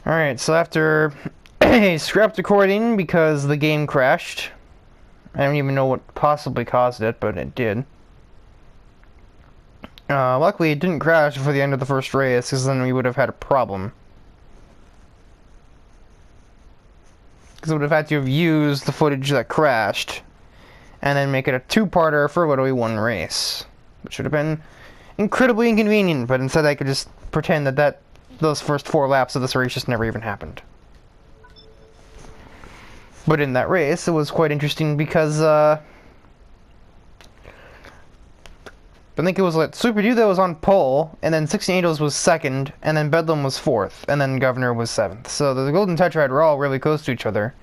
Alright, so after I scrapped recording because the game crashed. I don't even know what possibly caused it, but it did. Luckily it didn't crash before the end of the first race, because then we would have had a problem. Because we would have had to have used the footage that crashed, and then make it a two-parter for literally one race. Which would have been incredibly inconvenient, but instead I could just pretend that those first 4 laps of this race just never even happened. But in that race, it was quite interesting because, I think it was like Super Dude that was on pole, and then 16 Angels was second, and then Bedlam was 4th, and then Governor was 7th. So the Golden Tetrad were all really close to each other.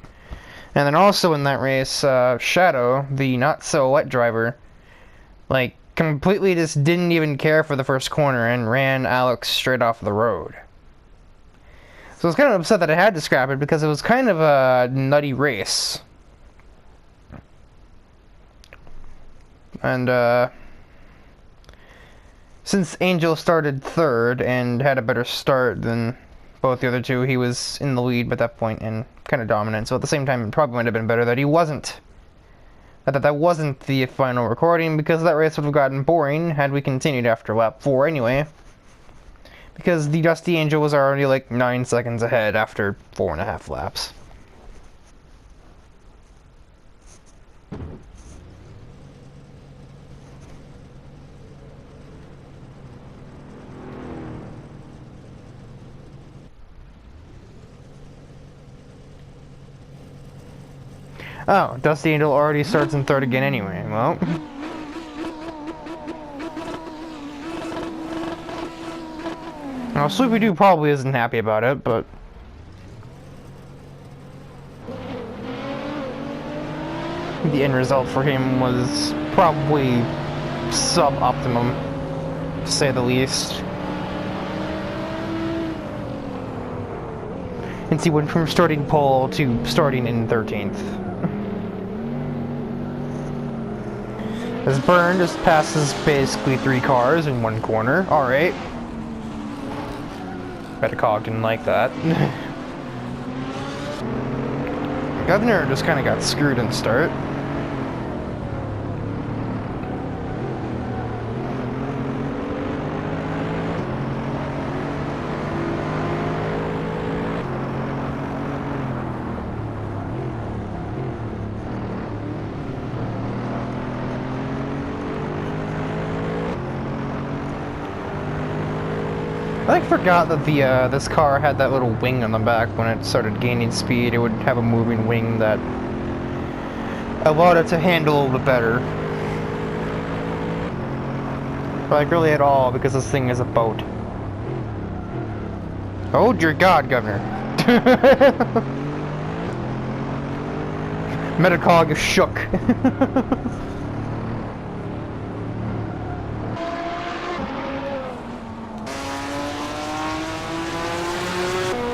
And then also in that race, Shadow, the not-so-wet driver, like, completely just didn't even care for the first corner and ran Alex straight off the road. So I was kind of upset that I had to scrap it because it was kind of a nutty race. And, since Angel started 3rd and had a better start than both the other two, he was in the lead at that point and kind of dominant. So at the same time, it probably might have been better that he wasn't. That wasn't the final recording, because that race would have gotten boring had we continued after lap 4 anyway. Because the Dusty Angel was already like 9 seconds ahead after 4.5 laps. Oh, Dusty Angel already starts in 3rd again anyway. Well. Now, Sleepy Doo probably isn't happy about it, but the end result for him was probably sub-optimum, to say the least. Since he went from starting pole to starting in 13th. As Burn just passes basically 3 cars in 1 corner. Alright. Metacog didn't like that. Governor just kind of got screwed in the start. I forgot that the this car had that little wing on the back. When it started gaining speed, it would have a moving wing that allowed it to handle a little bit better. But like really at all, because this thing is a boat. Oh dear God, Governor! Metacog is shook.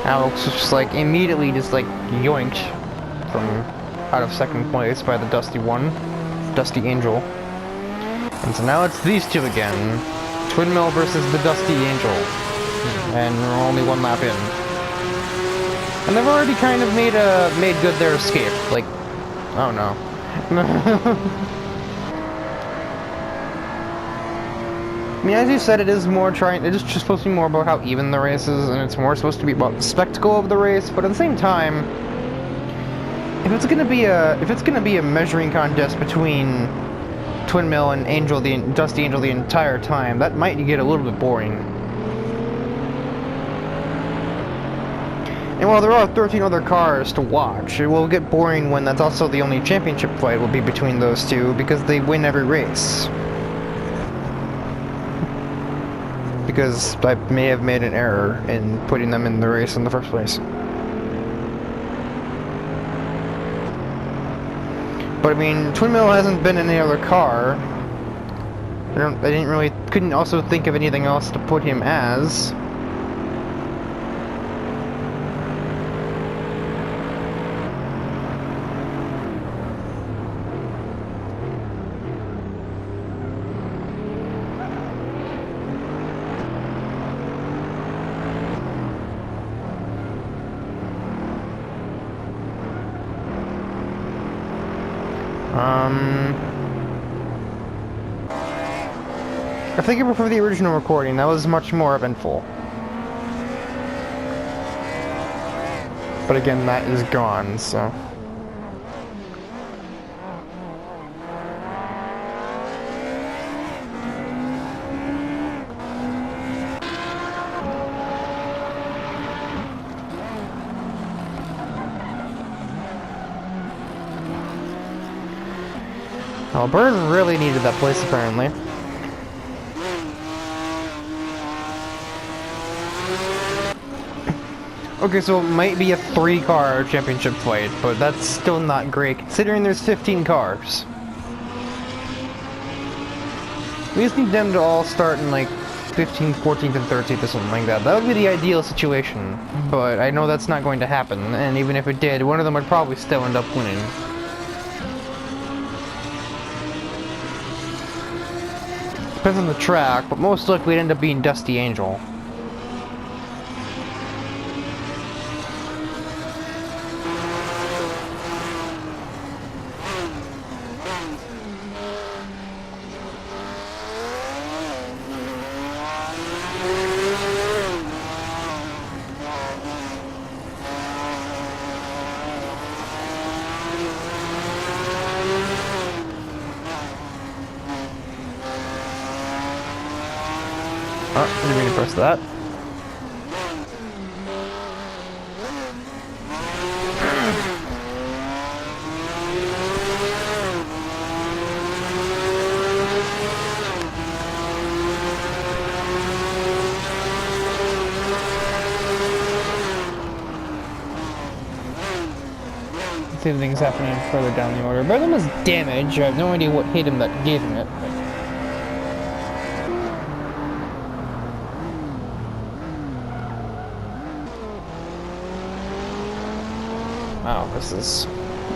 Alex was just like immediately just like yoinked from out of 2nd place by the Dusty Angel. And so now it's these two again. Twin Mill versus the Dusty Angel. And we're only 1 lap in. And they've already kind of made good their escape. Like, oh no. I mean, as you said, it is just supposed to be more about how even the race is, and it's more supposed to be about the spectacle of the race, but at the same time, if it's gonna be a measuring contest between Twin Mill and Dusty Angel the entire time, that might get a little bit boring. And while there are 13 other cars to watch, it will get boring when that's also the only championship fight will be between those two, because they win every race. Because I may have made an error in putting them in the race in the first place. But I mean, Twin Mill hasn't been in any other car. Couldn't also think of anything else to put him as. I think I prefer the original recording. That was much more eventful. But again, that is gone, so... Well, Burton really needed that place, apparently. Okay, so it might be a 3-car championship fight, but that's still not great, considering there's 15 cars. We just need them to all start in, like, 15th, 14th, and 13th or something like that. That would be the ideal situation, but I know that's not going to happen, and even if it did, one of them would probably still end up winning. Depends on the track, but most likely it'd end up being Dusty Angel. Oh, didn't mean to press that. Same thing's happening further down the order. But was damage. I have no idea what hit him that gave him it. Wow, this is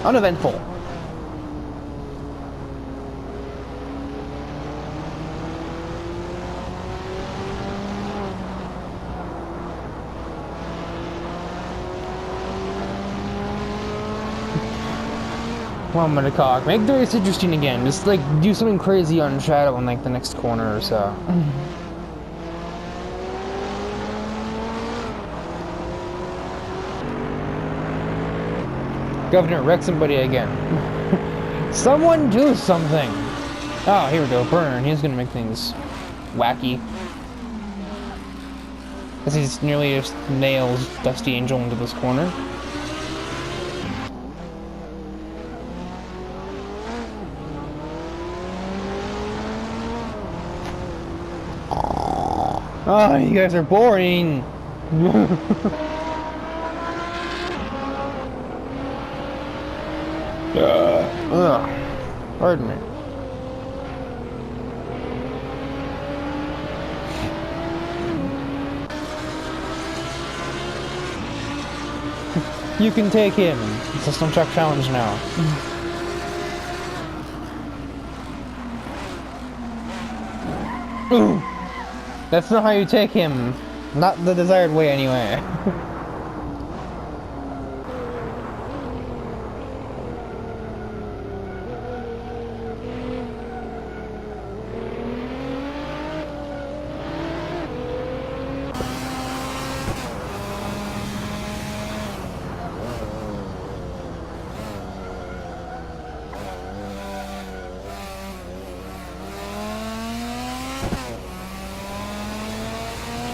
uneventful. Well, I'm gonna cock. Make the race interesting again. Just like do something crazy on Shadow in like the next corner or so. Governor, wreck somebody again. Someone do something! Oh, here we go. Burn. He's gonna make things wacky. As he nearly just nails Dusty Angel into this corner. Oh, you guys are boring! Pardon me. You can take him. System check challenge now. Ooh. That's not how you take him. Not the desired way, anyway.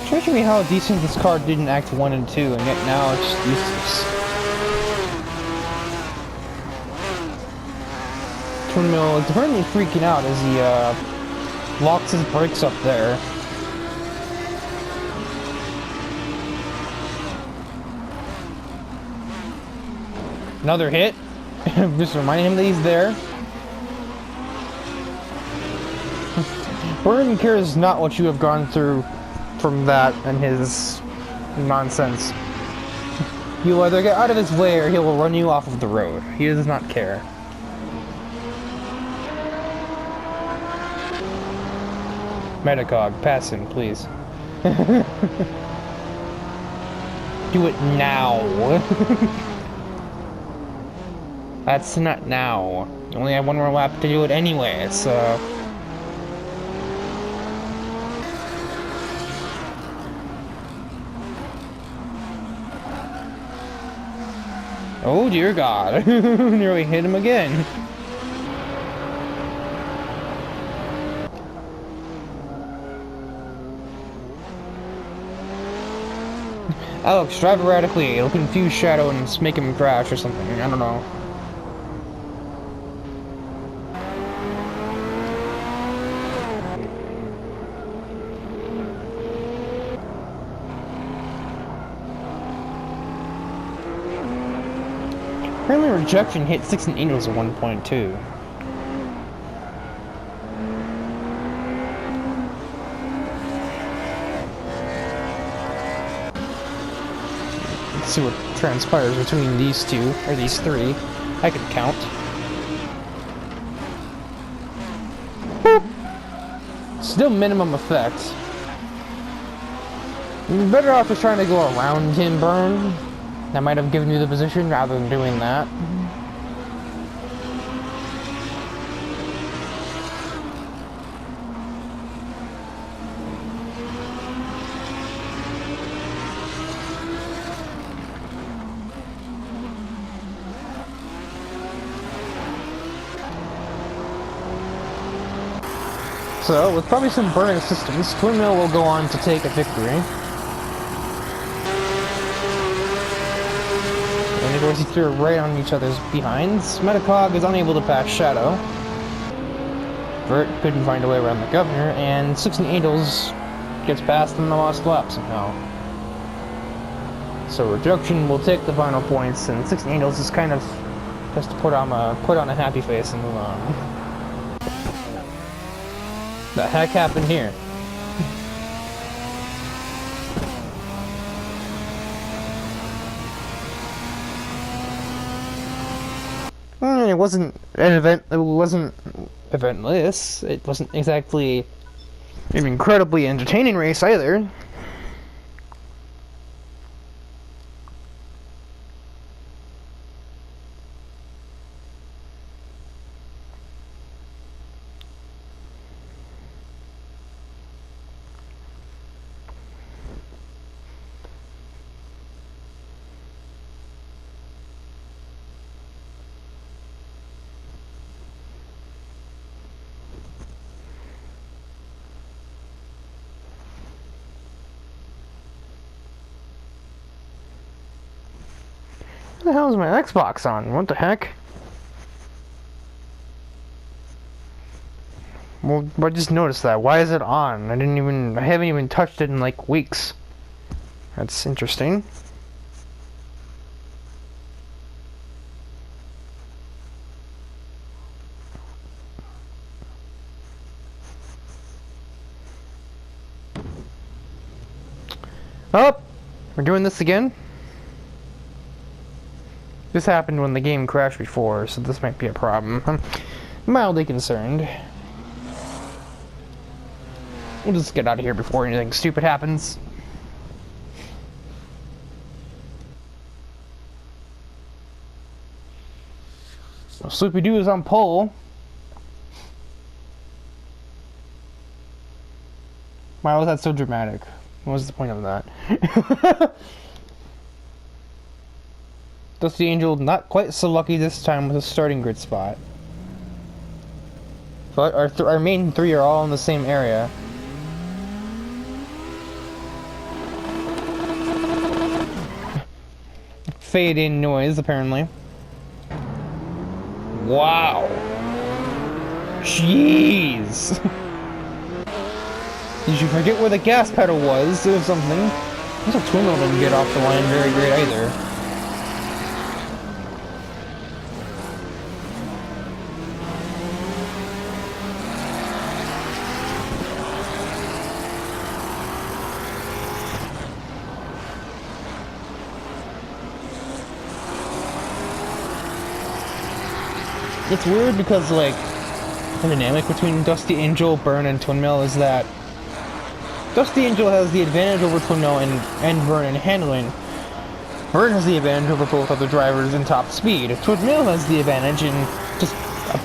Shows me how decent this car did in Act 1 and 2, and yet now it's just useless. Twinmill is apparently freaking out as he locks his brakes up there. Another hit. Just reminding him that he's there. Burton cares not what you have gone through from that and his nonsense. You'll either get out of his way or he will run you off of the road. He does not care. Metacog, pass him, please. Do it now. That's not now. You only have one more lap to do it anyway, so... Oh dear God, nearly hit him again. Alex, drive erratically. It'll confuse Shadow and make him crash or something. I don't know. Apparently rejection hit 16 angels at 1.2. Let's see what transpires between these two, or these three. I can count. Boop. Still minimum effect. You're better off just trying to go around him, Burn. That might have given you the position rather than doing that. So, with probably some burning assistance, Twin Mill will go on to take a victory. And of course, he threw right on each other's behinds. Metacog is unable to pass Shadow. Vert couldn't find a way around the Governor, and 16 Angels gets past in the last lap somehow. So Rejection will take the final points, and 16 Angels is kind of just to put on a happy face and move on. The heck happened here? It wasn't an event. It wasn't eventless. It wasn't exactly an incredibly entertaining race either. What the hell is my Xbox on? What the heck? Well, I just noticed that. Why is it on? I haven't even touched it in like weeks. That's interesting. Oh, we're doing this again? This happened when the game crashed before, so this might be a problem. I'm mildly concerned. We'll just get out of here before anything stupid happens. So Sloopy Doo is on pole. Why was that so dramatic? What was the point of that? Dusty Angel not quite so lucky this time with a starting grid spot. But our main three are all in the same area. Fade in noise, apparently. Wow. Jeez. Did you forget where the gas pedal was or something? Also, Twin Mill didn't get off the line very great either. It's weird because, like, the dynamic between Dusty Angel, Burn, and Twin Mill is that Dusty Angel has the advantage over Twin Mill and Burn in handling, Vert has the advantage over both other drivers in top speed. Twin Mill has the advantage in just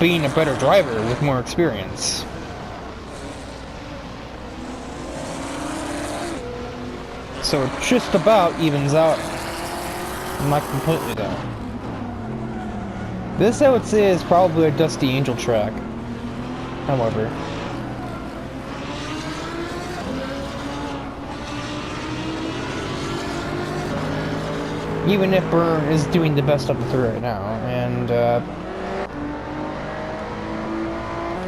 being a better driver with more experience. So it just about evens out. Not completely though. This I would say is probably a Dusty Angel track. However. Even if Byrne is doing the best of the three right now, and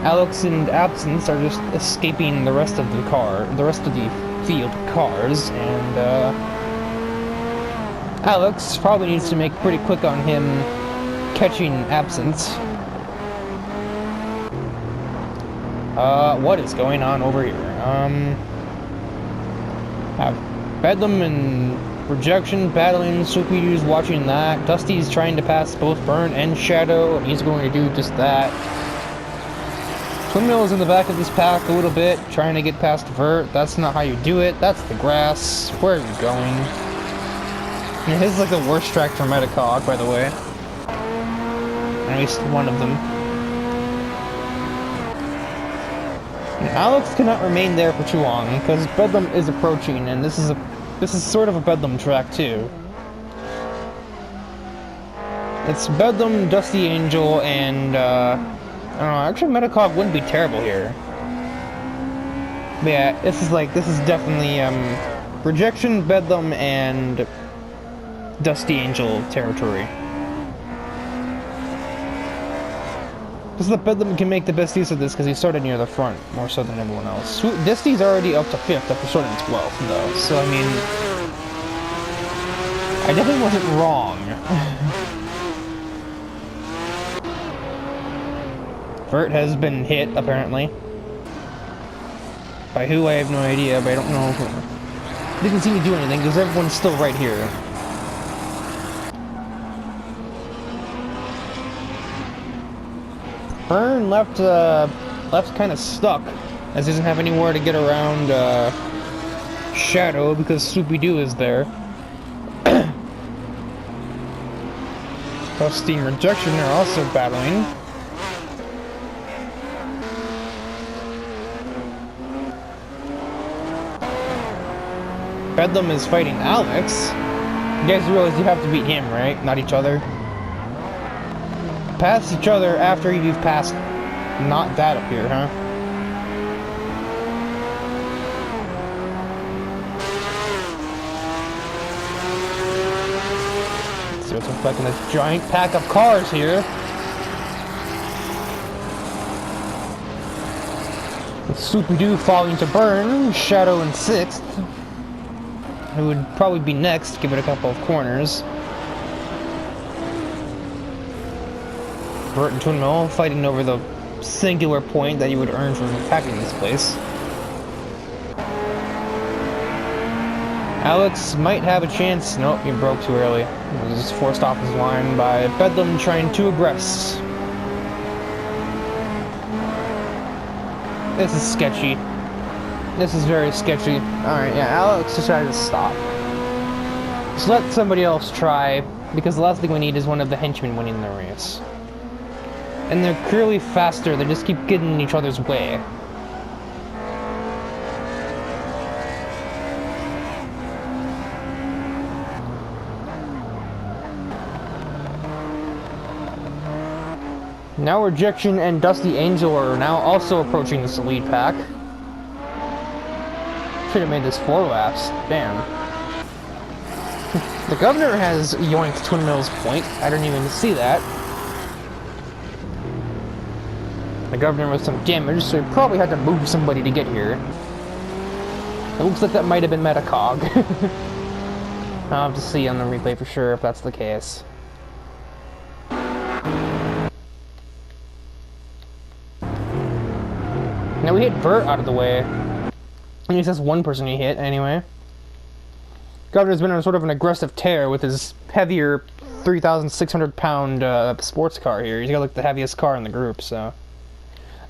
Alex and Absence are just escaping the rest of the field cars, and Alex probably needs to make pretty quick on him catching Absence. What is going on over here? Have Bedlam and Rejection battling, Soupy's watching that. Dusty's trying to pass both Burn and Shadow, and he's going to do just that. Twin Mill is in the back of this pack a little bit, trying to get past Vert. That's not how you do it. That's the grass. Where are you going? And his is like the worst track for Metacog, by the way. At least one of them. And Alex cannot remain there for too long, because Bedlam is approaching, and this is sort of a Bedlam track, too. It's Bedlam, Dusty Angel, and, I don't know, actually Metacog wouldn't be terrible here. But yeah, this is definitely, Rejection, Bedlam, and Dusty Angel territory. This is the Bedlam can make the best use of this because he started near the front, more so than everyone else. Dusty's already up to 5th after starting 12th, though, so I mean... I definitely wasn't wrong. Vert has been hit, apparently. By who, I have no idea, but I don't know who. Didn't seem to do anything, because everyone's still right here. Burn left kind of stuck, as he doesn't have anywhere to get around Shadow because Swoopy-Doo is there. Dusty and Rejection are also battling. Bedlam is fighting Alex. You guys realize you have to beat him, right? Not each other. Pass each other after you've passed not that up here, huh? Let's see what's reflecting this giant pack of cars here. With Swoopy-Doo falling to Burn, Shadow in 6th. Who would probably be next, give it a couple of corners. Vert and Twin Mill fighting over the singular point that you would earn from attacking this place. Alex might have a chance. Nope, he broke too early. He was forced off his line by Bedlam trying to aggress. This is sketchy. This is very sketchy. Alright, yeah, Alex decided to stop. Just let somebody else try, because the last thing we need is one of the henchmen winning the race. And they're clearly faster, they just keep getting in each other's way. Now Rejection and Dusty Angel are now also approaching this lead pack. Should have made this 4 laps. Damn. The Governor has yoinked Twin Mill's point. I didn't even see that. The Governor was some damage, so he probably had to move somebody to get here. It looks like that might have been Metacog. I'll have to see on the replay for sure if that's the case. Now we hit Vert out of the way. And he says one person he hit, anyway. Governor's been on sort of an aggressive tear with his heavier 3,600 pound sports car here. He's got like the heaviest car in the group, so.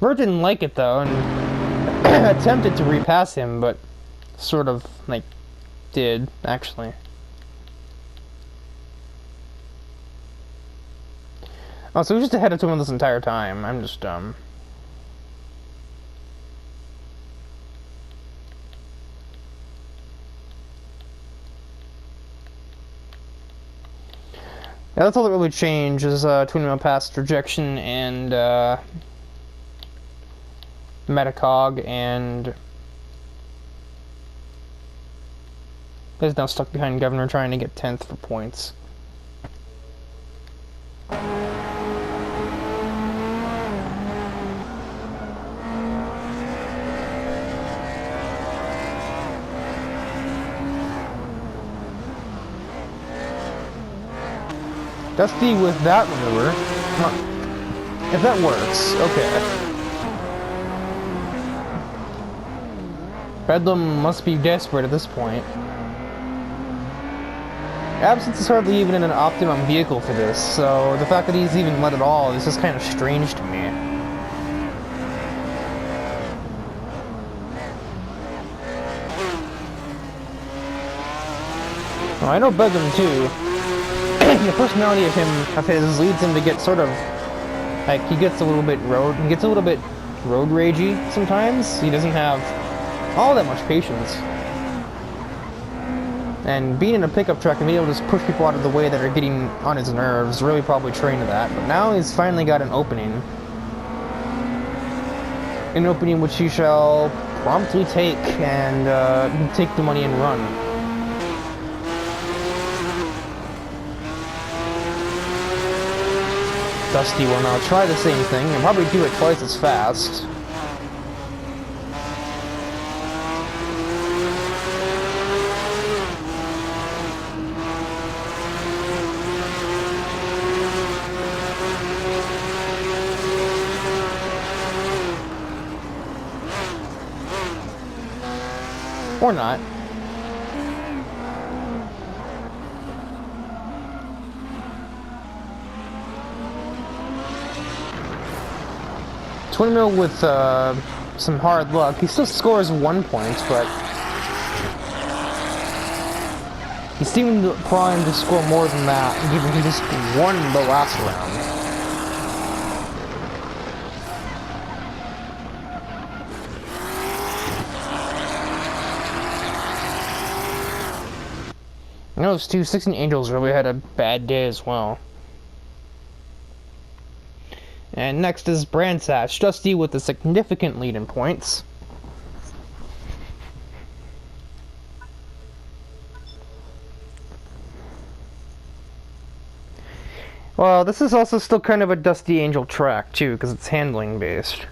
Vert didn't like it though, and attempted to repass him, but sort of, like, did, actually. Oh, so we just ahead of him this entire time. I'm just dumb. Yeah, that's all that really changed is twin wheel past rejection and Metacog, and is now stuck behind Governor trying to get 10th for points. Dusty with that maneuver. If that works, okay. Bedlam must be desperate at this point. Absence is hardly even in an optimum vehicle for this, so the fact that he's even led at all is just kind of strange to me. Well, I know Bedlam too. The personality of his leads him to get sort of like he gets a little bit road ragey sometimes. He doesn't have all that much patience. And being in a pickup truck and being able to just push people out of the way that are getting on his nerves really probably trained to that. But now he's finally got an opening. An opening which he shall promptly take and take the money and run. Dusty will now try the same thing and probably do it twice as fast. Or not. Twin Mill with some hard luck. He still scores 1 point, but he seemed primed to score more than that, given he just won the last round. You know, those two 16 Angels really had a bad day as well. And next is Bransash, Dusty with a significant lead in points. Well, this is also still kind of a Dusty Angel track, too, because it's handling based.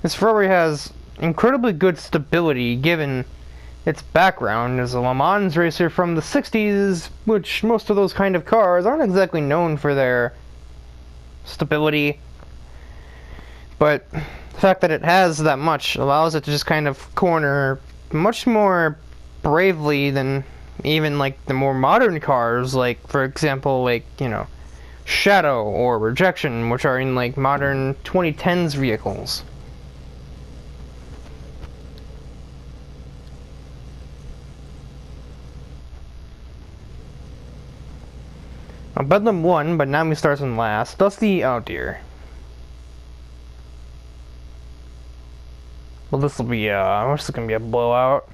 This Ferrari has incredibly good stability given its background as a Le Mans racer from the 60s, which most of those kind of cars aren't exactly known for their stability. But the fact that it has that much allows it to just kind of corner much more bravely than even like the more modern cars, like for example, like, you know, Shadow or Rejection, which are in like modern 2010s vehicles. Now, Bedlam won, but now he starts in last. Dusty, oh dear. Well, this will be, this is gonna be a blowout.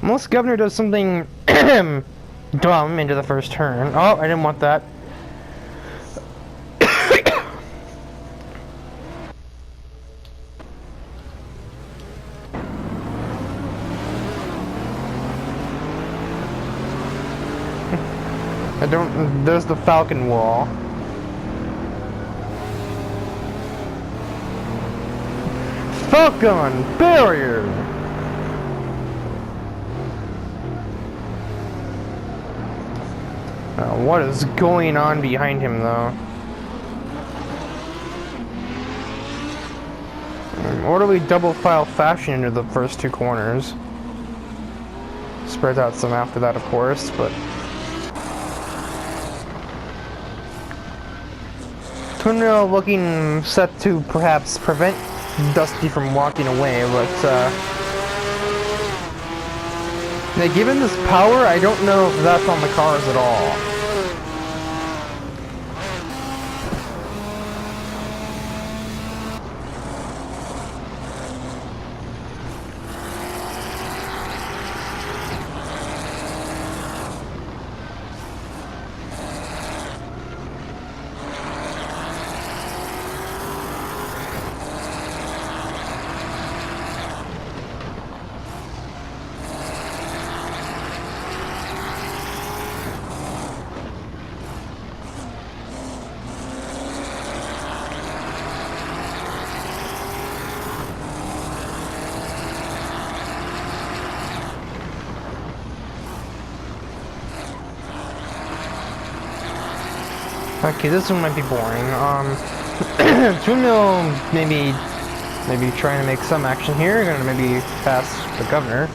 Unless Governor does something dumb into the first turn. Oh, I didn't want that. There's the Falcon wall. Falcon barrier! What is going on behind him, though? orderly double file fashion into the first two corners. Spreads out some after that, of course, but twin rail looking set to perhaps prevent Dusty from walking away, but given this power, I don't know if that's on the cars at all. Okay, this one might be boring. Tunil maybe trying to make some action here. Gonna maybe pass the governor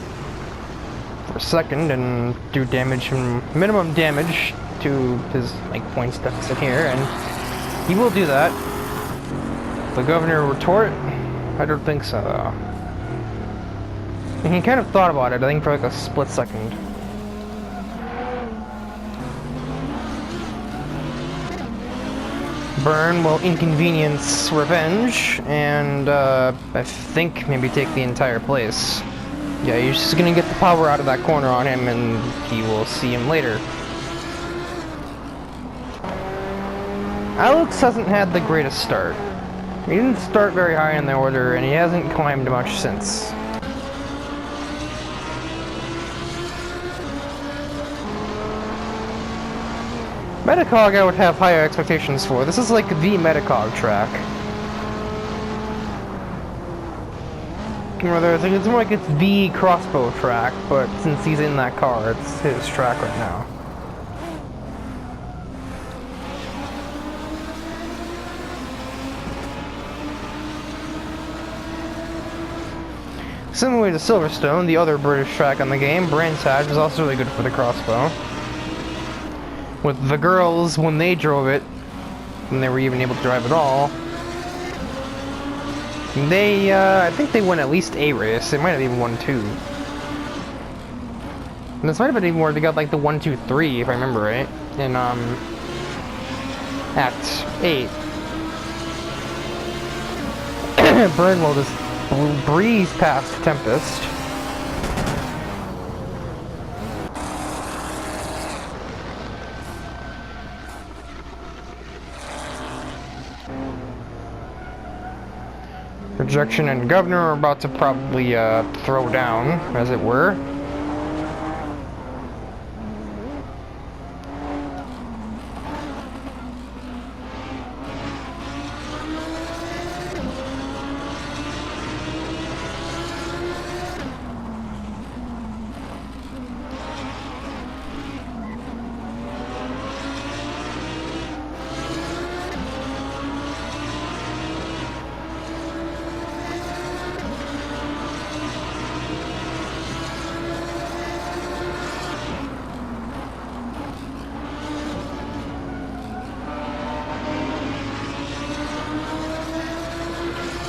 for a second and do damage, minimum damage to his points deficit here, and he will do that. The governor retort? I don't think so, though. And he kind of thought about it, I think, for like a split second. Burn will inconvenience Revenge, and I think maybe take the entire place. Yeah, he's just gonna get the power out of that corner on him, and he will see him later. Alex hasn't had the greatest start. He didn't start very high in the order, and he hasn't climbed much since. Metacog I would have higher expectations for. This is like the Metacog track. It's more like it's the crossbow track, but since he's in that car, it's his track right now. Similarly to Silverstone, the other British track on the game, Brands Hatch is also really good for the crossbow. With the girls, when they drove it, when they were even able to drive at all, they, I think they won at least a race. They might have even won 2. And this might have been even where they got like the 1, 2, 3, if I remember right, in, Act 8. Burn will just breeze past Tempest. Projection and Governor are about to probably throw down, as it were.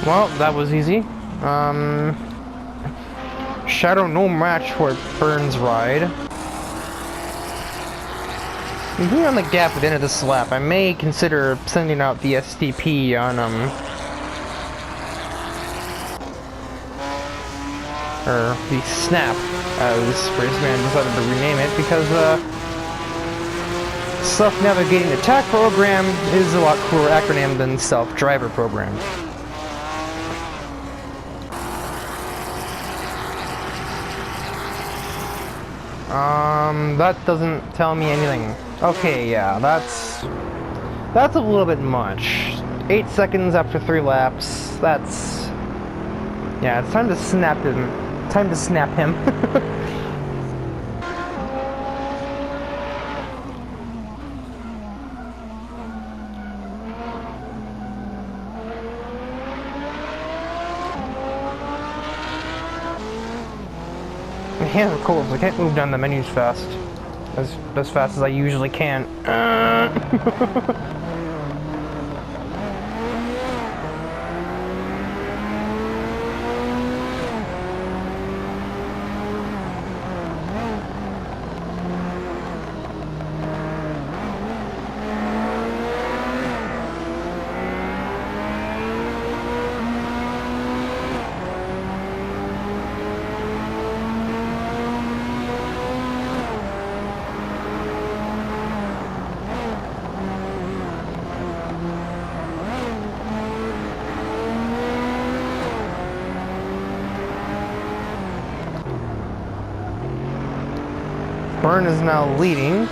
Well, that was easy. Shadow no match for Burns' ride. Being on the gap at the end of this lap, I may consider sending out the SDP on, or the S.N.A.P, as Raceman decided to rename it, because, Self-Navigating Attack Program is a lot cooler acronym than Self-Driver Program. That doesn't tell me anything. Okay, yeah, that's a little bit much. 8 seconds after 3 laps, that's... Yeah, it's time to snap him. Time to snap him. cans are cold, so I can't move down the menus fast. As fast as I usually can. Burn is now leading.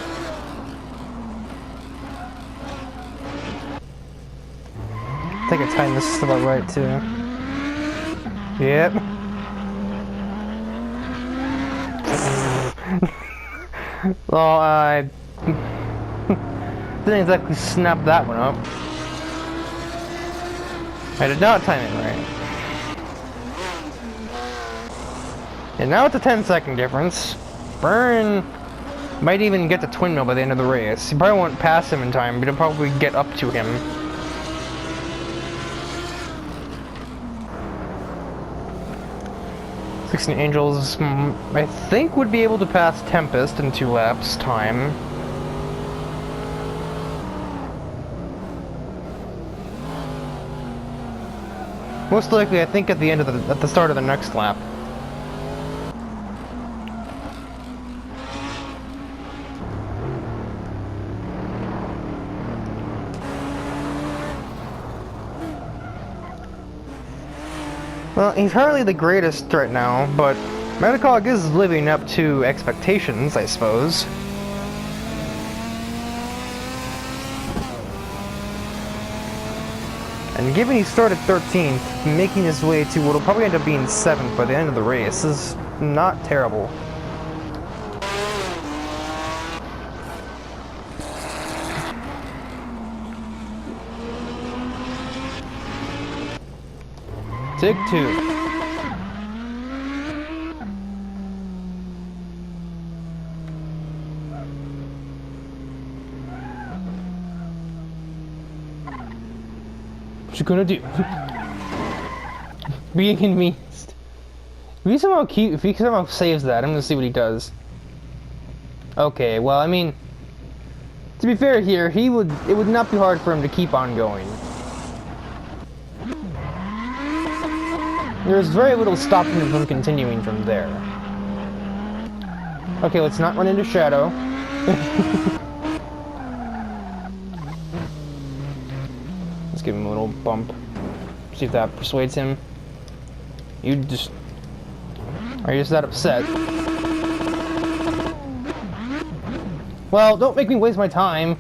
I think I timed this about right too. Yep. Well, I didn't exactly snap that one up. I did not time it right. And now it's a 10-second difference. Burn might even get the twin mill by the end of the race. He probably won't pass him in time, but he'll probably get up to him. Sixteen Angels, I think, would be able to pass Tempest in 2 laps time. Most likely, I think at the start of the next lap. Well, he's hardly the greatest right now, but Metacog is living up to expectations, I suppose. And given he started 13th, making his way to what'll probably end up being 7th by the end of the race is not terrible. Take 2. What you gonna do? Be inconvenienced. If he somehow saves that, I'm gonna see what he does. Okay, well, I mean, to be fair here, it would not be hard for him to keep on going. There's very little stopping him from continuing from there. Okay, let's not run into Shadow. Let's give him a little bump. See if that persuades him. Are you just that upset? Well, don't make me waste my time.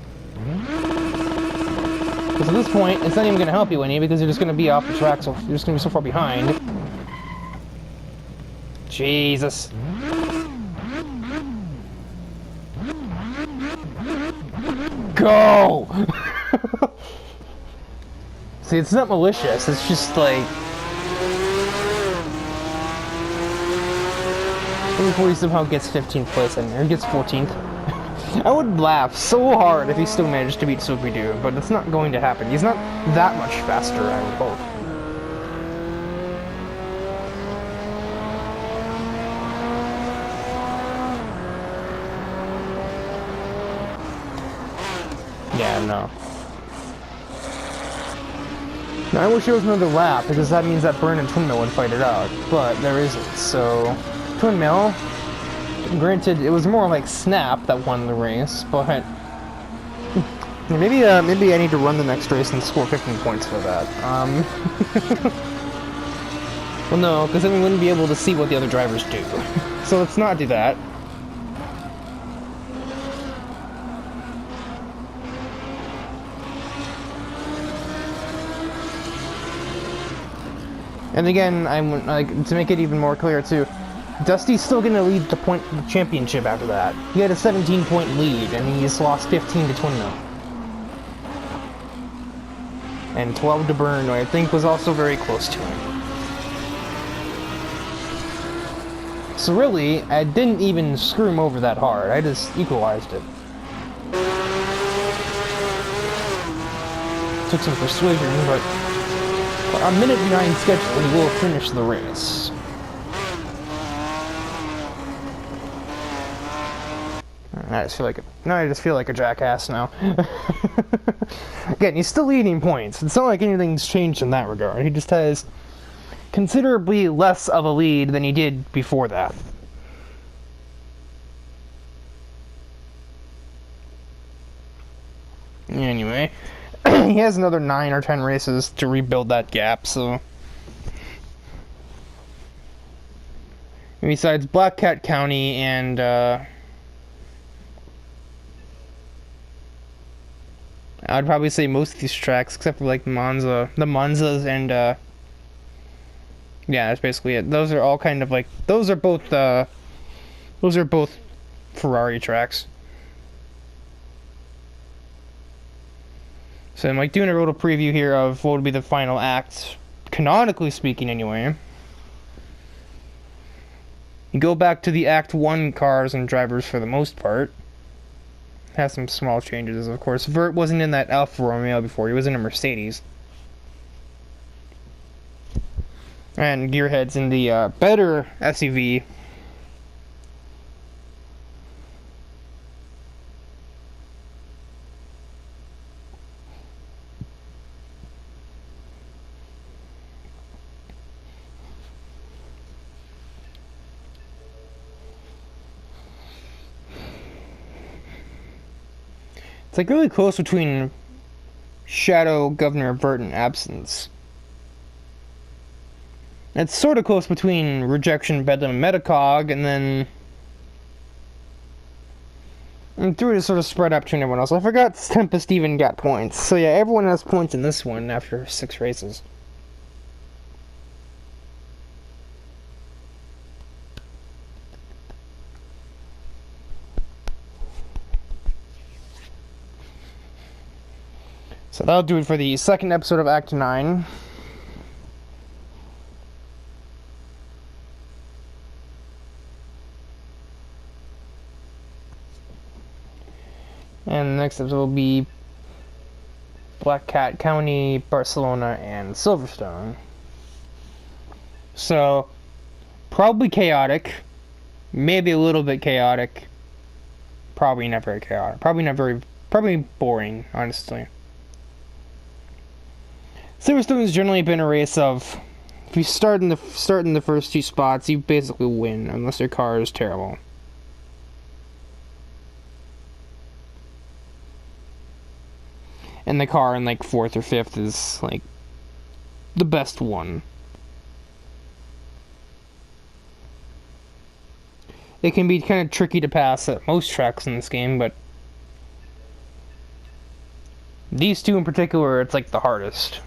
Because at this point, it's not even going to help you any, because you're just going to be off the track, so you're just going to be so far behind. Jesus. Go! See, it's not malicious, it's just like... Before he somehow gets 15th place in there, he gets 14th. I would laugh so hard if he still managed to beat Soupy-Doo, but it's not going to happen. He's not that much faster, I would hope. Yeah, no. Now, I wish there was another lap, because that means that Burn and Twin Mill would fight it out, but there isn't, so... Twin Mill, granted, it was more like S.N.A.P that won the race, but... Maybe I need to run the next race and score 15 points for that. Well, no, because then we wouldn't be able to see what the other drivers do. So let's not do that. And again, I'm like to make it even more clear too. Dusty's still going to lead the championship after that. He had a 17-point lead, and he's lost 15 to Twin Mill. And 12 to Burn, who I think was also very close to him. So really, I didn't even screw him over that hard. I just equalized it. Took some persuasion, but a minute behind schedule, he will finish the race. I just feel like a jackass now. Again, he's still leading points. It's not like anything's changed in that regard. He just has considerably less of a lead than he did before that. Anyway, he has another 9 or 10 races to rebuild that gap, so... Besides Black Cat County and, I'd probably say most of these tracks, except for like Monzas and yeah, that's basically it. Those are all kind of like those are both Ferrari tracks. So I'm like doing a little preview here of what would be the final act, canonically speaking, anyway. You go back to the Act 1 cars and drivers for the most part. Has some small changes, of course. Vert wasn't in that Alfa Romeo before. He was in a Mercedes. And Gearhead's in the better SUV. It's like really close between Shadow, Governor, Vert, and Absence. It's sort of close between Rejection, Bedlam, and Metacog, and then... And through it is sort of spread up between everyone else. I forgot Tempest even got points. So yeah, everyone has points in this one after 6 races. So that'll do it for the second episode of Act 9. And the next episode will be Black Cat County, Barcelona, and Silverstone. So, probably chaotic. Maybe a little bit chaotic. Probably not very chaotic. Probably boring, honestly. Silverstone has generally been a race of, if you start in the first 2 spots, you basically win, unless your car is terrible. And the car in like 4th or 5th is like the best one. It can be kind of tricky to pass at most tracks in this game, but these 2 in particular, it's like the hardest.